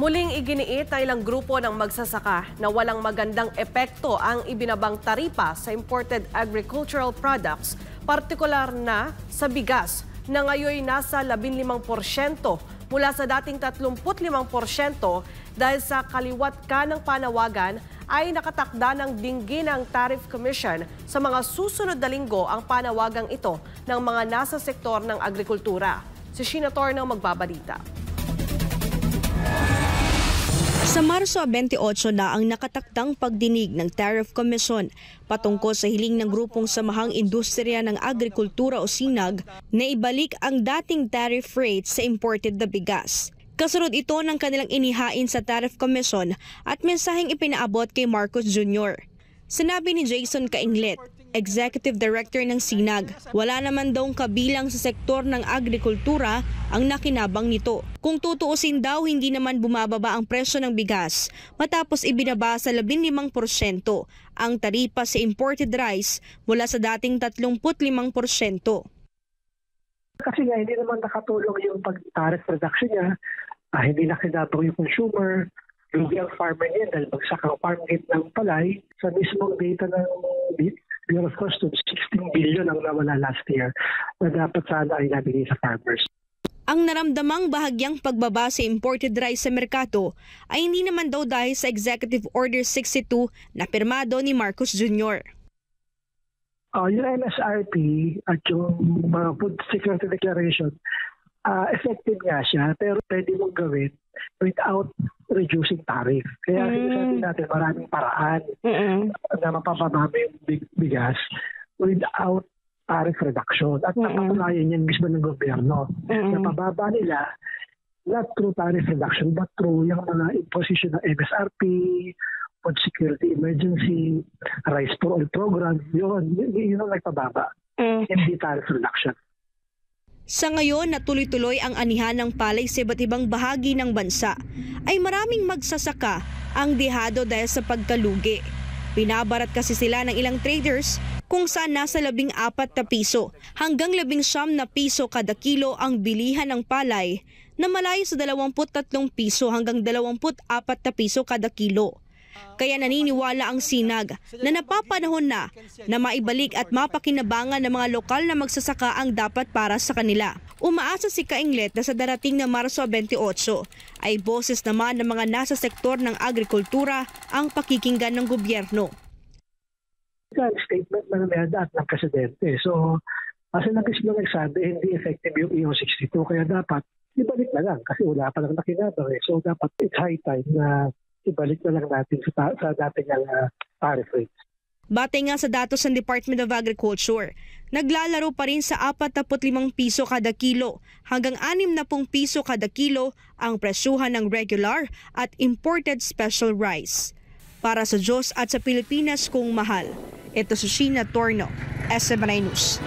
Muling iginiit ng ilang grupo ng magsasaka na walang magandang epekto ang ibinabang taripa sa imported agricultural products, partikular na sa bigas na ngayon nasa 15% mula sa dating 35% dahil sa kaliwat ka ng panawagan ay nakatakda ng dinggin ng Tariff Commission sa mga susunod na linggo ang panawagang ito ng mga nasa sektor ng agrikultura. Si Sheena Torno magbabalita. Sa Marso 28 na ang nakatakdang pagdinig ng Tariff Commission patungkol sa hiling ng grupong Samahang Industriya ng Agrikultura o SINAG na ibalik ang dating tariff rate sa imported na bigas. Kasunod ito ng kanilang inihain sa Tariff Commission at mensaheng ipinaabot kay Marcos Jr. Sinabi ni Jason Cainglet, Executive Director ng SINAG, wala naman daw kabilang sa sektor ng agrikultura ang nakinabang nito. Kung tutuusin daw, hindi naman bumababa ang presyo ng bigas matapos ibinaba sa 15% ang taripa sa imported rice mula sa dating 35%. Kasi nga hindi naman nakatulong yung pag-tariff reduction niya, hindi nakinabang yung consumer, lugi ang farmer niya dahil bagsak ang farm gate ng palay. Sa mismong data ng Bureau of Customs, 16 billion ang nawala last year na dapat sana ay nabigay sa farmers. Ang naramdamang bahagyang pagbaba sa imported rice sa merkado ay hindi naman daw dahil sa Executive Order 62 na pirmado ni Marcos Jr. Yung MSRP at yung mga Food Security Declaration, effective nga siya pero pwede mong gawin without reducing tariff. Kaya sinasabi natin maraming paraan na mapapababa yung bigas without tariff reduction. At napatunayan yan mismo ng gobyerno. Napababa nila not through tariff reduction but through yung mga imposition ng MSRP, Food Security Emergency, Rice for All Program, yun ang nagpababa. Hindi tariff reduction. Sa ngayon na tuloy-tuloy ang anihan ng palay sa iba't ibang bahagi ng bansa, ay maraming magsasaka ang dehado dahil sa pagkalugi. Binabarat kasi sila ng ilang traders kung saan nasa 14 na piso hanggang 19 na piso kada kilo ang bilihan ng palay na malayo sa 23 piso hanggang 24 na piso kada kilo. Kaya naniniwala ang SINAG na napapanahon na maibalik at mapakinabangan ng mga lokal na magsasaka ang dapat para sa kanila. Umaasa si Cainglet na sa darating na Marso 28 ay boses naman ng mga nasa sektor ng agrikultura ang pakikinggan ng gobyerno. Statement na namayada at ng Presidente. So, kasi na mismo nagsabi, hindi effective yung EO62 kaya dapat ibalik na lang kasi wala pa lang nakinabang. So, dapat it's high time na ibalik na lang natin sa dating tariff rates. Batay nga sa datos ng Department of Agriculture, naglalaro pa rin sa 45 piso kada kilo hanggang 60 piso kada kilo ang presyuhan ng regular at imported special rice. Para sa Diyos at sa Pilipinas kung mahal, ito si Sheena Torno, SMNI News.